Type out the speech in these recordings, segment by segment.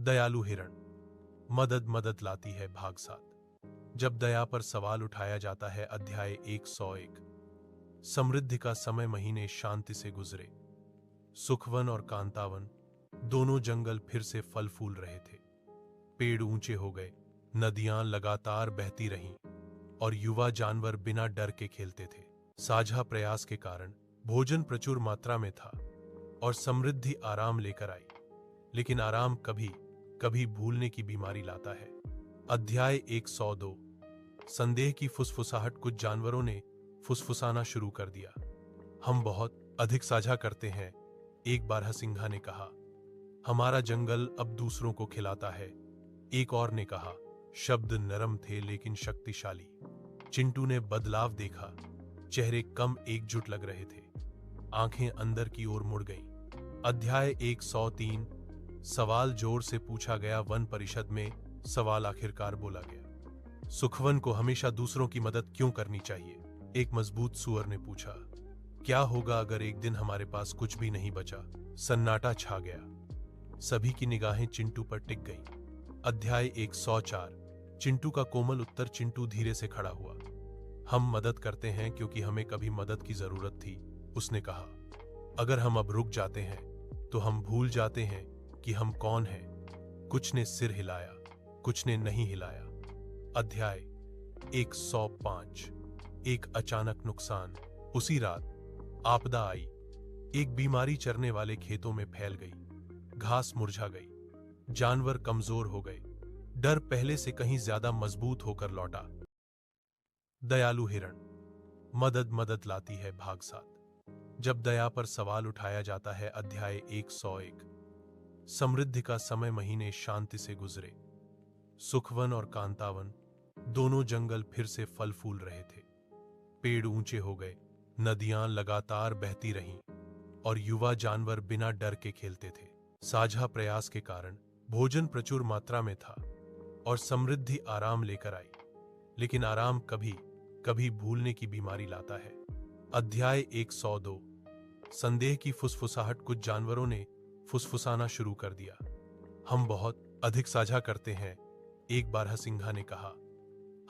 दयालु हिरण। मदद मदद लाती है भाग साथ। जब दया पर सवाल उठाया जाता है। अध्याय 101। समृद्धि का समय महीने शांति से गुजरे। सुखवन और कांतावन दोनों जंगल फिर से फल फूल रहे थे। पेड़ ऊंचे हो गए, नदियां लगातार बहती रहीं और युवा जानवर बिना डर के खेलते थे। साझा प्रयास के कारण भोजन प्रचुर मात्रा में था और समृद्धि आराम लेकर आई। लेकिन आराम कभी कभी भूलने की बीमारी लाता है। अध्याय 102। संदेह की फुसफुसाहट। कुछ जानवरों ने फुसफुसाना शुरू कर दिया। हम बहुत अधिक साझा करते हैं, एक बार सिंघा ने कहा। हमारा जंगल अब दूसरों को खिलाता है, एक और ने कहा। शब्द नरम थे लेकिन शक्तिशाली। चिंटू ने बदलाव देखा। चेहरे कम एकजुट लग रहे थे, आंखें अंदर की ओर मुड़ गईं। अध्याय 103। सवाल जोर से पूछा गया। वन परिषद में सवाल आखिरकार बोला गया। सुखवन को हमेशा दूसरों की मदद क्यों करनी चाहिए? एक मजबूत सुअर ने पूछा। क्या होगा अगर एक दिन हमारे पास कुछ भी नहीं बचा? सन्नाटा छा गया। सभी की निगाहें चिंटू पर टिक गईं। अध्याय 104। चिंटू का कोमल उत्तर। चिंटू धीरे से खड़ा हुआ। हम मदद करते हैं क्योंकि हमें कभी मदद की जरूरत थी, उसने कहा। अगर हम अब रुक जाते हैं तो हम भूल जाते हैं कि हम कौन हैं। कुछ ने सिर हिलाया, कुछ ने नहीं हिलाया। अध्याय 105। एक अचानक नुकसान। उसी रात आपदा आई। एक बीमारी चरने वाले खेतों में फैल गई। घास मुरझा गई, जानवर कमजोर हो गए। डर पहले से कहीं ज्यादा मजबूत होकर लौटा। दयालु हिरण। मदद मदद लाती है भाग साथ। जब दया पर सवाल उठाया जाता है। अध्याय 101। समृद्धि का समय महीने शांति से गुजरे। सुखवन और कांतावन दोनों जंगल फिर से फल फूल रहे थे। पेड़ ऊंचे हो गए, नदियां लगातार बहती रहीं और युवा जानवर बिना डर के खेलते थे। साझा प्रयास के कारण भोजन प्रचुर मात्रा में था और समृद्धि आराम लेकर आई। लेकिन आराम कभी कभी भूलने की बीमारी लाता है। अध्याय 102। संदेह की फुसफुसाहट। कुछ जानवरों ने फुसफुसाना शुरू कर दिया। हम बहुत अधिक साझा करते हैं, एक बार सिंघा ने कहा।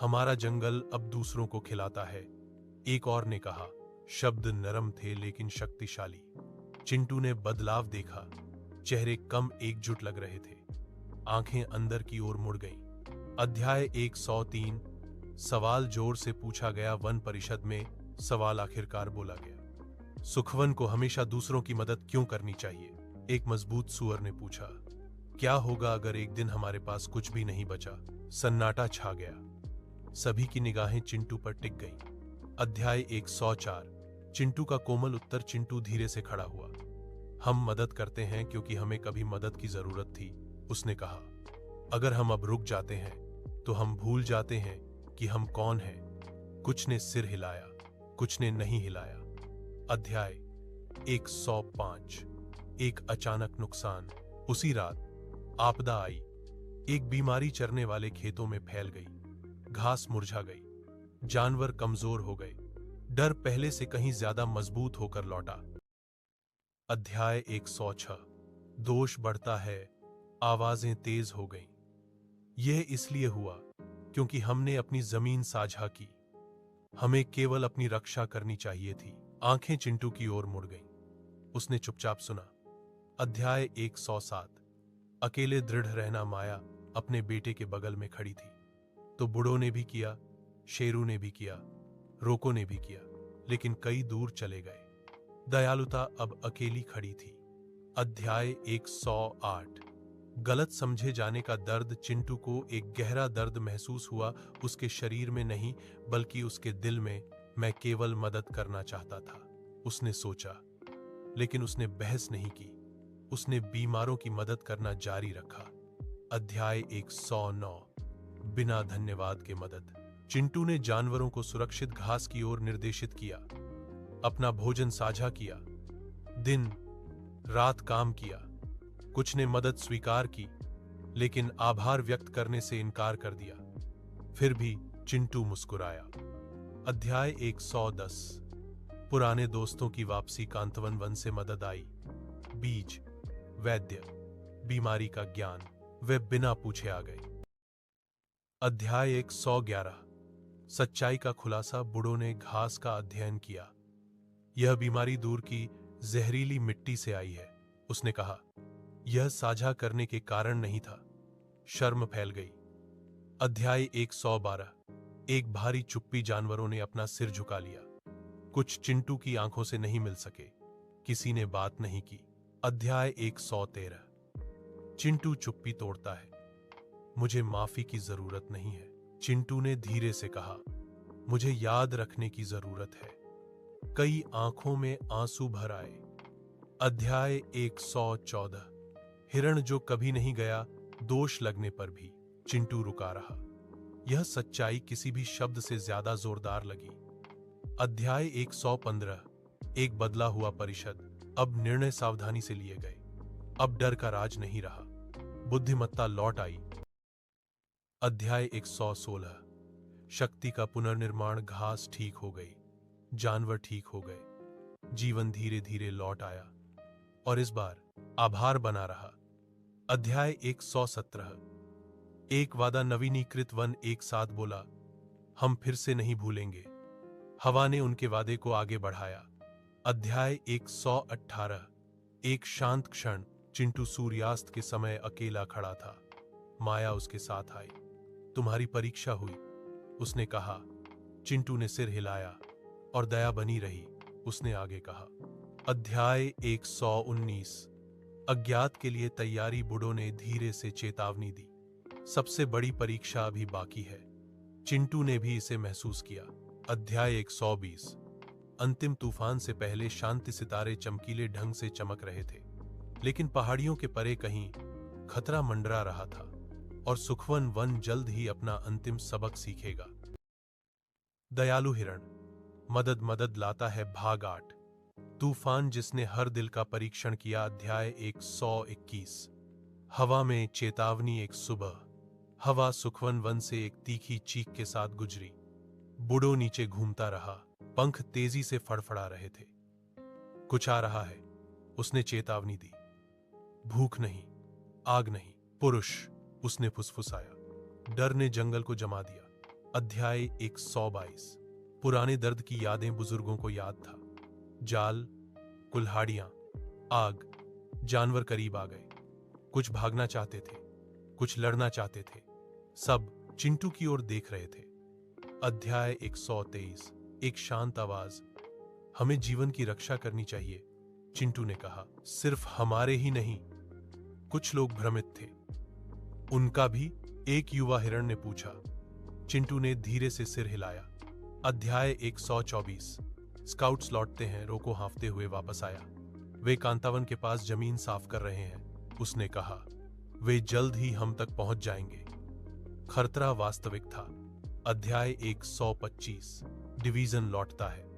हमारा जंगल अब दूसरों को खिलाता है, एक और ने कहा। शब्द नरम थे लेकिन शक्तिशाली। चिंटू ने बदलाव देखा। चेहरे कम एकजुट लग रहे थे, आंखें अंदर की ओर मुड़ गईं। अध्याय 103। सवाल जोर से पूछा गया। वन परिषद में सवाल आखिरकार बोला गया। सुखवन को हमेशा दूसरों की मदद क्यों करनी चाहिए? एक मजबूत सुअर ने पूछा। क्या होगा अगर एक दिन हमारे पास कुछ भी नहीं बचा? सन्नाटा छा गया। सभी की निगाहें चिंटू पर टिक गईं। अध्याय 104। चिंटू का कोमल उत्तर। चिंटू धीरे से खड़ा हुआ। हम मदद करते हैं क्योंकि हमें कभी मदद की जरूरत थी, उसने कहा। अगर हम अब रुक जाते हैं तो हम भूल जाते हैं कि हम कौन हैं। कुछ ने सिर हिलाया, कुछ ने नहीं हिलाया। अध्याय 105। एक अचानक नुकसान। उसी रात आपदा आई। एक बीमारी चरने वाले खेतों में फैल गई। घास मुरझा गई, जानवर कमजोर हो गए। डर पहले से कहीं ज्यादा मजबूत होकर लौटा। अध्याय 106। दोष बढ़ता है। आवाजें तेज हो गईं। यह इसलिए हुआ क्योंकि हमने अपनी जमीन साझा की। हमें केवल अपनी रक्षा करनी चाहिए थी। आंखें चिंटू की ओर मुड़ गईं। उसने चुपचाप सुना। अध्याय 107। अकेले दृढ़ रहना। माया अपने बेटे के बगल में खड़ी थी। तो बूढ़ों ने भी किया, शेरू ने भी किया, रोको ने भी किया, लेकिन कई दूर चले गए। दयालुता अब अकेली खड़ी थी। अध्याय 108। गलत समझे जाने का दर्द। चिंटू को एक गहरा दर्द महसूस हुआ, उसके शरीर में नहीं बल्कि उसके दिल में। मैं केवल मदद करना चाहता था, उसने सोचा। लेकिन उसने बहस नहीं की। उसने बीमारों की मदद करना जारी रखा। अध्याय 109। बिना धन्यवाद के मदद। चिंटू ने जानवरों को सुरक्षित घास की ओर निर्देशित किया, अपना भोजन साझा किया, दिन रात काम किया। कुछ ने मदद स्वीकार की, लेकिन आभार व्यक्त करने से इनकार कर दिया। फिर भी चिंटू मुस्कुराया। अध्याय 110। पुराने दोस्तों की वापसी। कांतवन वन से मदद आई। बीज, वैद्य, बीमारी का ज्ञान। वे बिना पूछे आ गए। अध्याय 111। सच्चाई का खुलासा। बूढ़ों ने घास का अध्ययन किया। यह बीमारी दूर की जहरीली मिट्टी से आई है, उसने कहा। यह साझा करने के कारण नहीं था। शर्म फैल गई। अध्याय 112। एक भारी चुप्पी। जानवरों ने अपना सिर झुका लिया। कुछ चिंटू की आंखों से नहीं मिल सके। किसी ने बात नहीं की। अध्याय 113। चिंटू चुप्पी तोड़ता है। मुझे माफी की जरूरत नहीं है, चिंटू ने धीरे से कहा। मुझे याद रखने की जरूरत है। कई आंखों में आंसू भर आए। अध्याय 114। हिरण जो कभी नहीं गया। दोष लगने पर भी चिंटू रुका रहा। यह सच्चाई किसी भी शब्द से ज्यादा जोरदार लगी। अध्याय 115। एक बदला हुआ परिषद। अब निर्णय सावधानी से लिए गए। अब डर का राज नहीं रहा। बुद्धिमत्ता लौट आई। अध्याय 116। शक्ति का पुनर्निर्माण। घास ठीक हो गई। जानवर ठीक हो गए। जीवन धीरे धीरे लौट आया और इस बार आभार बना रहा। अध्याय 117। एक वादा। नवीनीकृत वन एक साथ बोला, हम फिर से नहीं भूलेंगे। हवा ने उनके वादे को आगे बढ़ाया। अध्याय 118। एक शांत क्षण। चिंटू सूर्यास्त के समय अकेला खड़ा था। माया उसके साथ आई। तुम्हारी परीक्षा हुई, उसने कहा। चिंटू ने सिर हिलाया। और दया बनी रही, उसने आगे कहा। अध्याय 119। अज्ञात के लिए तैयारी। बूढ़ों ने धीरे से चेतावनी दी। सबसे बड़ी परीक्षा अभी बाकी है। चिंटू ने भी इसे महसूस किया। अध्याय 120। अंतिम तूफान से पहले शांति सितारे चमकीले ढंग से चमक रहे थे, लेकिन पहाड़ियों के परे कहीं खतरा मंडरा रहा था और सुखवन वन जल्द ही अपना अंतिम सबक सीखेगा। दयालु हिरण। मदद मदद लाता है। भाग 8। तूफान जिसने हर दिल का परीक्षण किया। अध्याय 121। हवा में चेतावनी। एक सुबह हवा सुखवन वन से एक तीखी चीख के साथ गुजरी। बूढ़ो नीचे घूमता रहा। पंख तेजी से फड़फड़ा रहे थे। कुछ आ रहा है, उसने चेतावनी दी। भूख नहीं, आग नहीं, पुरुष, उसने फुसफुसाया। डर ने जंगल को जमा दिया। अध्याय 122। पुराने दर्द की यादें। बुजुर्गों को याद था। जाल, कुल्हाड़ियां, आग। जानवर करीब आ गए। कुछ भागना चाहते थे, कुछ लड़ना चाहते थे। सब चिंटू की ओर देख रहे थे। अध्याय 123। एक शांत आवाज। हमें जीवन की रक्षा करनी चाहिए, चिंटू ने कहा। सिर्फ हमारे ही नहीं। कुछ लोग भ्रमित थे। उनका भी? एक युवा हिरण ने पूछा। चिंटू ने धीरे से सिर हिलाया। अध्याय 124। स्काउट्स लौटते हैं। रोको हाँफते हुए वापस आया। वे कांतावन के पास जमीन साफ कर रहे हैं, उसने कहा। वे जल्द ही हम तक पहुंच जाएंगे। खतरा वास्तविक था। अध्याय 125। डिवीजन लौटता है।